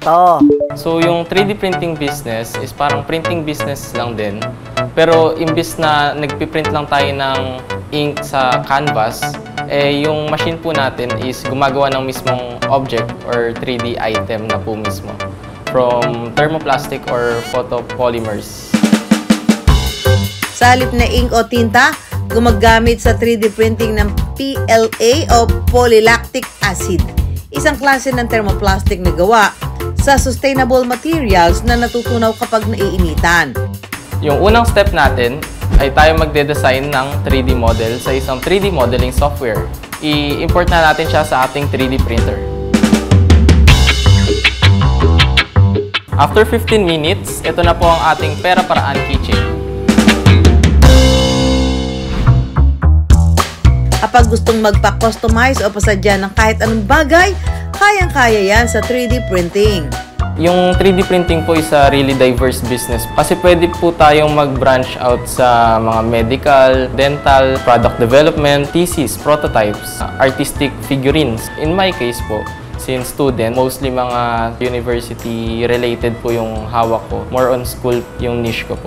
to. So yung 3D printing business is parang printing business lang din. Pero imbis na nagpiprint lang tayo ng ink sa canvas, yung machine po natin is gumagawa ng mismong object or 3D item na po mismo from thermoplastic or photopolymers. Sa halip na ink o tinta, gumagamit sa 3D printing ng PLA o polylactic acid. Isang klase ng thermoplastic na gawa sa sustainable materials na natutunaw kapag naiinitan. Yung unang step natin ay tayo magde-design ng 3D model sa isang 3D modeling software. I-import na natin siya sa ating 3D printer. After 15 minutes, ito na po ang ating pera-paraan keychain. Kapag gustong magpa-customize o pasadya ng kahit anong bagay, kayang-kaya yan sa 3D printing. Yung 3D printing po is a really diverse business kasi pwede po tayong mag-branch out sa mga medical, dental, product development, thesis, prototypes, artistic figurines. In my case po, since student, mostly mga university-related po yung hawak ko. More on school yung niche ko po.